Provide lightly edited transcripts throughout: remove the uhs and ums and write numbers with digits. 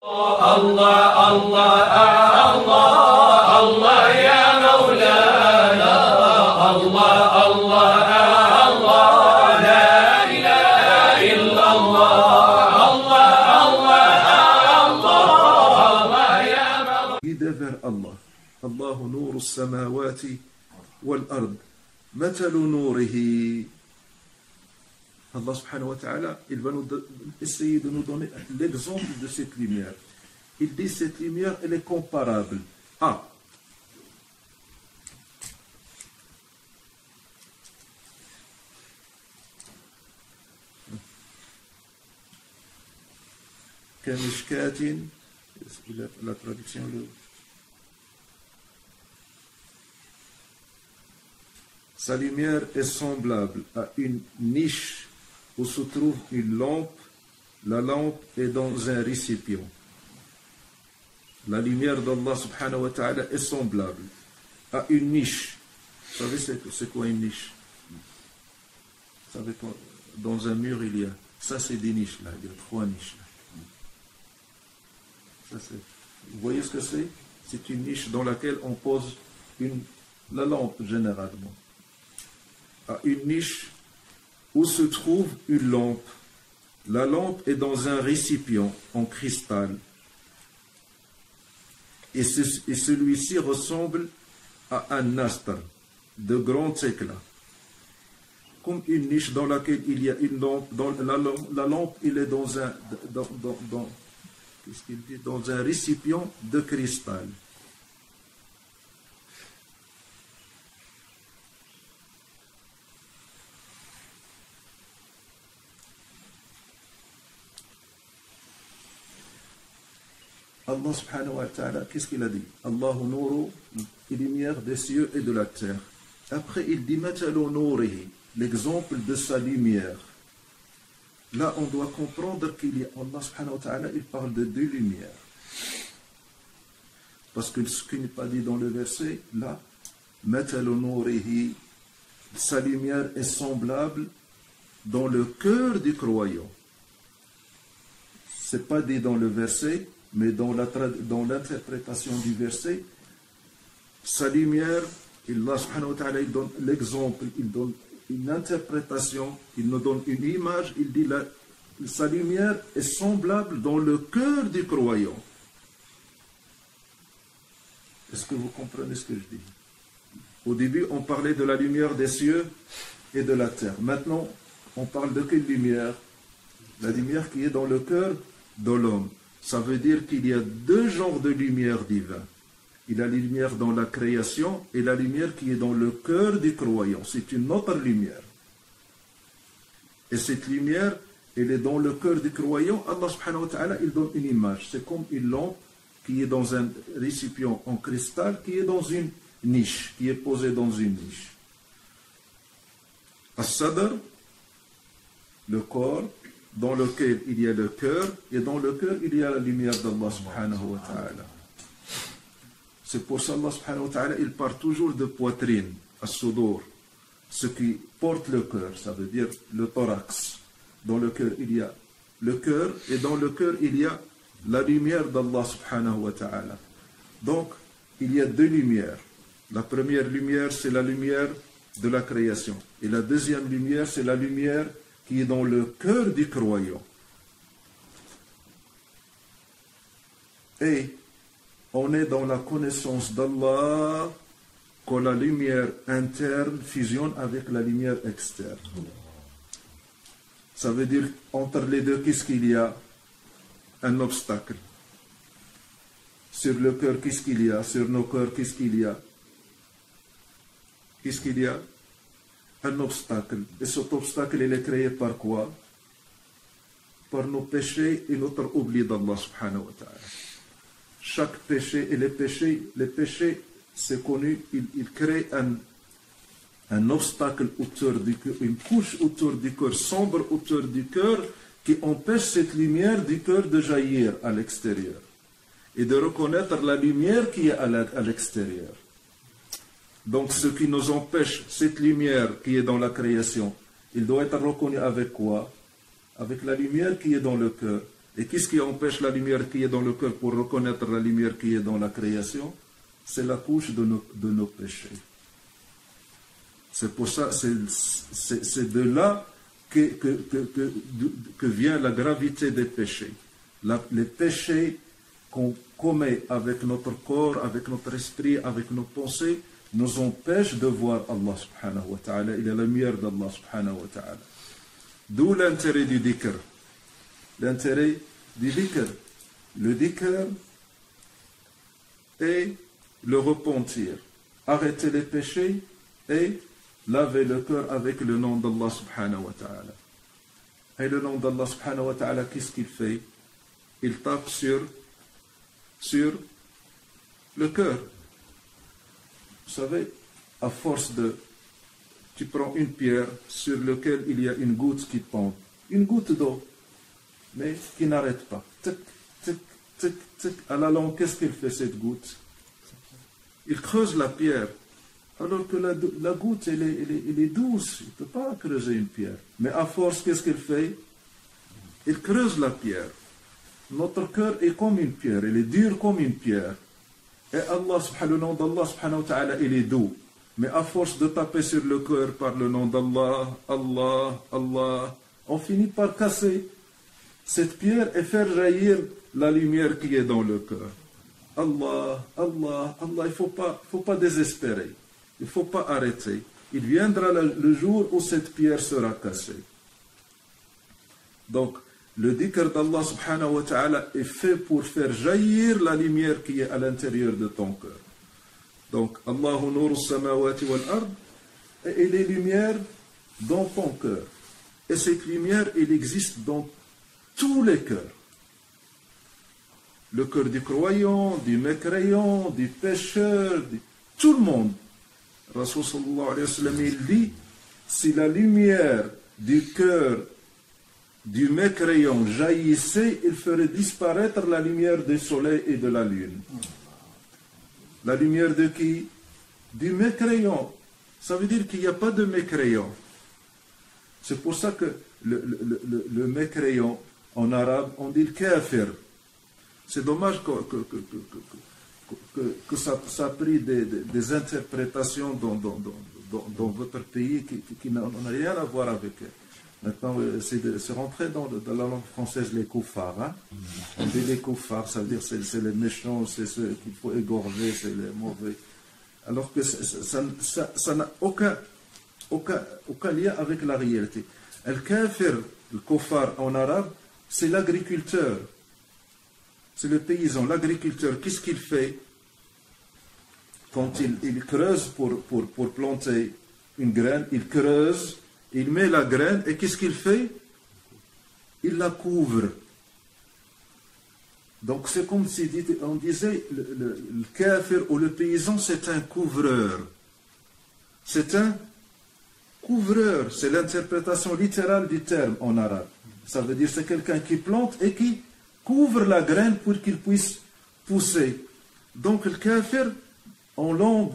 الله الله الله الله يا مولانا الله الله الله لا إله إلا الله الله الله الله يا مولانا vers Allah. الله نور السماوات والأرض مثل نوره. Allah subhanahu wa ta'ala, il va essayer de nous donner l'exemple de cette lumière. Il dit cette lumière, elle est comparable à Kamishkatin, la traduction sa lumière est semblable à une niche où se trouve une lampe. La lampe est dans un récipient. La lumière d'Allah subhanahu wa ta'ala est semblable à une niche. Vous savez c'est quoi une niche? Vous savez quoi? Dans un mur il y a, ça c'est des niches là, il y a 3 niches là. Ça, vous voyez ce que c'est? C'est une niche dans laquelle on pose la lampe généralement. À une niche où se trouve une lampe. La lampe est dans un récipient en cristal. Et celui-ci ressemble à un astre de grand éclat. Comme une niche dans laquelle il y a une lampe. La lampe, il est dans qu'est-ce qu'il dit? Dans un récipient de cristal. Allah subhanahu wa ta'ala, qu'est-ce qu'il a dit? Allahu nuru, lumière des cieux et de la terre. Après, il dit Matalu nurihi, l'exemple de sa lumière. Là, on doit comprendre qu'il y a, Allah subhanahu wa ta'ala, il parle de 2 lumières. Parce que ce qui n'est pas dit dans le verset, là, Matalu nurihi, sa lumière est semblable dans le cœur du croyant. Ce n'est pas dit dans le verset, mais dans l'interprétation du verset, sa lumière, Allah subhanahu wa ta'ala, il donne l'exemple, il donne une interprétation, il nous donne une image, il dit sa lumière est semblable dans le cœur du croyant. Est-ce que vous comprenez ce que je dis? Au début, on parlait de la lumière des cieux et de la terre. Maintenant, on parle de quelle lumière? La lumière qui est dans le cœur de l'homme. Ça veut dire qu'il y a 2 genres de lumière divine. Il y a la lumière dans la création et la lumière qui est dans le cœur du croyant. C'est une autre lumière. Et cette lumière, elle est dans le cœur du croyant. Allah subhanahu wa ta'ala, il donne une image. C'est comme une lampe qui est dans un récipient en cristal, qui est dans une niche, qui est posée dans une niche. As-sadr, le corps, dans lequel il y a le cœur, et dans le cœur il y a la lumière d'Allah subhanahu wa ta'ala. C'est pour ça Allah subhanahu wa ta'ala, il parle toujours de poitrine, as-sudur, ce qui porte le cœur, ça veut dire le thorax. Dans le cœur il y a le cœur, et dans le cœur il y a la lumière d'Allah subhanahu wa ta'ala. Donc, il y a 2 lumières. La première lumière, c'est la lumière de la création. Et la deuxième lumière, c'est la lumière qui est dans le cœur du croyant. Et on est dans la connaissance d'Allah quand la lumière interne fusionne avec la lumière externe. Ça veut dire, entre les deux, qu'est-ce qu'il y a? Un obstacle. Sur le cœur, qu'est-ce qu'il y a? Sur nos cœurs, qu'est-ce qu'il y a? Qu'est-ce qu'il y a? Un obstacle. Et cet obstacle, il est créé par quoi? Par nos péchés et notre oubli d'Allah subhanahu wa ta'ala. Chaque péché et les péchés, c'est connu, il crée un obstacle autour du cœur, une couche autour du cœur, sombre autour du cœur, qui empêche cette lumière du cœur de jaillir à l'extérieur et de reconnaître la lumière qui est à l'extérieur. Donc ce qui nous empêche, cette lumière qui est dans la création, il doit être reconnu avec quoi? Avec la lumière qui est dans le cœur. Et qu'est-ce qui empêche la lumière qui est dans le cœur pour reconnaître la lumière qui est dans la création? C'est la couche de nos péchés. C'est pour ça, c'est de là que vient la gravité des péchés. Les péchés qu'on commet avec notre corps, avec notre esprit, avec nos pensées, nous empêchent de voir Allah subhanahu wa ta'ala. Il est la lumière d'Allah subhanahu wa ta'ala. D'où l'intérêt du dhikr. L'intérêt du dhikr. Le dhikr est le repentir. Arrêter les péchés et laver le cœur avec le nom d'Allah subhanahu wa ta'ala. Et le nom d'Allah subhanahu wa ta'ala, qu'est-ce qu'il fait? Il tape sur le cœur. Vous savez, à force de... Tu prends une pierre sur laquelle il y a une goutte qui tombe. Une goutte d'eau, mais qui n'arrête pas. Tic, tic, tic, tic. À la longue, qu'est-ce qu'il fait cette goutte? Il creuse la pierre. Alors que la goutte, elle est douce. Il ne peut pas creuser une pierre. Mais à force, qu'est-ce qu'il fait? Il creuse la pierre. Notre cœur est comme une pierre. Il est dur comme une pierre. Et Allah, le nom d'Allah, subhanahu wa ta'ala, il est doux. Mais à force de taper sur le cœur par le nom d'Allah, Allah, Allah, on finit par casser cette pierre et faire jaillir la lumière qui est dans le cœur. Allah, Allah, Allah, il ne faut pas désespérer. Il ne faut pas arrêter. Il viendra le jour où cette pierre sera cassée. Donc, le dhikr d'Allah subhanahu wa ta'ala est fait pour faire jaillir la lumière qui est à l'intérieur de ton cœur. Donc, Allahu nuru samawati wal ard, et les lumières dans ton cœur. Et cette lumière, elle existe dans tous les cœurs. Le cœur du croyant, du mécréant, du pécheur, tout le monde. Rasul sallallahu alayhi wa sallam, il dit, si la lumière du cœur du mécréant jaillissait, il ferait disparaître la lumière du soleil et de la lune. La lumière de qui? Du mécréant. Ça veut dire qu'il n'y a pas de mécréant. C'est pour ça que le mécréant, en arabe, on dit le kafir. C'est dommage que ça a pris des interprétations dans votre pays qui n'ont rien à voir avec eux. Maintenant, c'est rentré dans la langue française les koufars. Hein? On dit les koufars, ça veut dire c'est les méchants, c'est ceux qu'il faut égorger, c'est les mauvais. Alors que ça n'a aucun lien avec la réalité. Le kafir, le koufar en arabe, c'est l'agriculteur. C'est le paysan, l'agriculteur. Qu'est-ce qu'il fait quand il creuse pour planter une graine? Il creuse. Il met la graine et qu'est-ce qu'il fait? Il la couvre. Donc c'est comme si on disait le kafir ou le paysan, c'est un couvreur. C'est un couvreur. C'est l'interprétation littérale du terme en arabe. Ça veut dire c'est quelqu'un qui plante et qui couvre la graine pour qu'il puisse pousser. Donc le kafir, en langue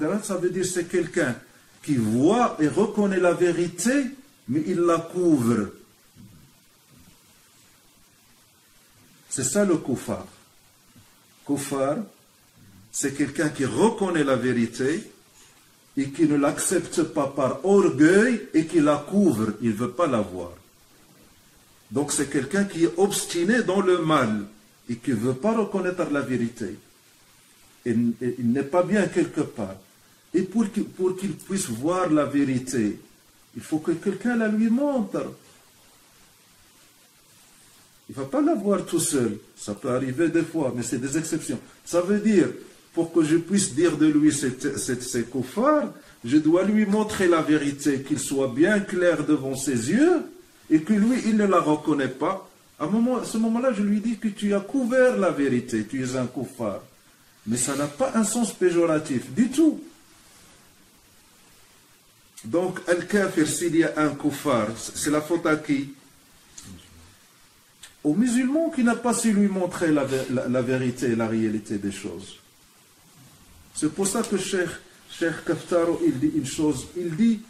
arabe, ça veut dire c'est quelqu'un qui voit et reconnaît la vérité, mais il la couvre. C'est ça le koufar. Koufar, c'est quelqu'un qui reconnaît la vérité et qui ne l'accepte pas par orgueil et qui la couvre. Il ne veut pas la voir. Donc c'est quelqu'un qui est obstiné dans le mal et qui ne veut pas reconnaître la vérité. Il n'est pas bien quelque part. Et pour qu'il puisse voir la vérité, il faut que quelqu'un la lui montre. Il ne va pas la voir tout seul. Ça peut arriver des fois, mais c'est des exceptions. Ça veut dire, pour que je puisse dire de lui c'est koufar, je dois lui montrer la vérité, qu'il soit bien clair devant ses yeux, et que lui, il ne la reconnaît pas. À ce moment-là, je lui dis que tu as couvert la vérité, tu es un koufar. Mais ça n'a pas un sens péjoratif du tout. Donc, al-kafir, s'il y a un koufar, c'est la faute à qui? Au musulman qui n'a pas su lui montrer la vérité et la réalité des choses. C'est pour ça que Cheikh Kaftaro, il dit une chose, il dit,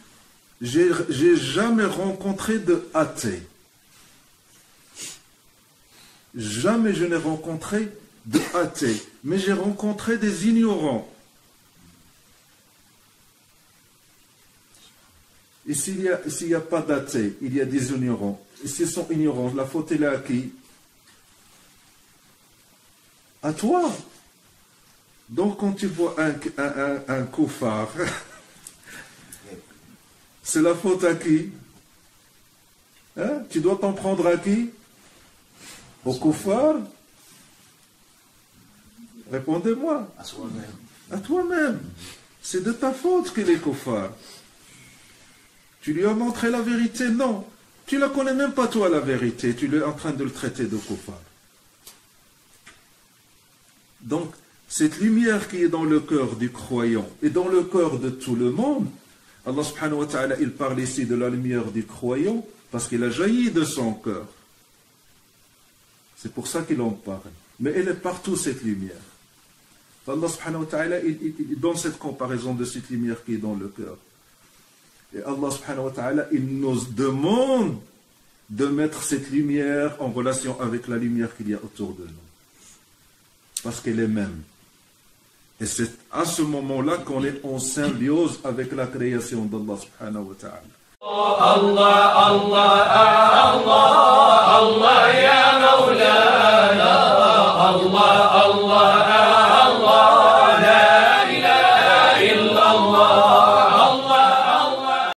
j'ai jamais rencontré de athée. jamais je n'ai rencontré de athées, mais j'ai rencontré des ignorants. Et s'il n'y a pas d'athées, il y a des ignorants. Et s'ils sont ignorants, la faute est à qui? À toi. Donc quand tu vois un koufar, c'est la faute à qui? Hein? Tu dois t'en prendre à qui? Au koufar? Répondez-moi. À soi-même. À toi-même. C'est de ta faute qu'il est koufar. Tu lui as montré la vérité? Non. Tu ne la connais même pas toi la vérité. Tu es en train de le traiter de koufar. Donc, cette lumière qui est dans le cœur du croyant et dans le cœur de tout le monde, Allah subhanahu wa ta'ala, il parle ici de la lumière du croyant parce qu'il a jailli de son cœur. C'est pour ça qu'il en parle. Mais elle est partout cette lumière. Allah subhanahu wa ta'ala, il donne cette comparaison de cette lumière qui est dans le cœur. Et Allah subhanahu wa ta'ala, il nous demande de mettre cette lumière en relation avec la lumière qu'il y a autour de nous. Parce qu'elle est même. Et c'est à ce moment-là qu'on est en symbiose avec la création d'Allah subhanahu wa ta'ala. Allah, Allah, Allah, Allah, ya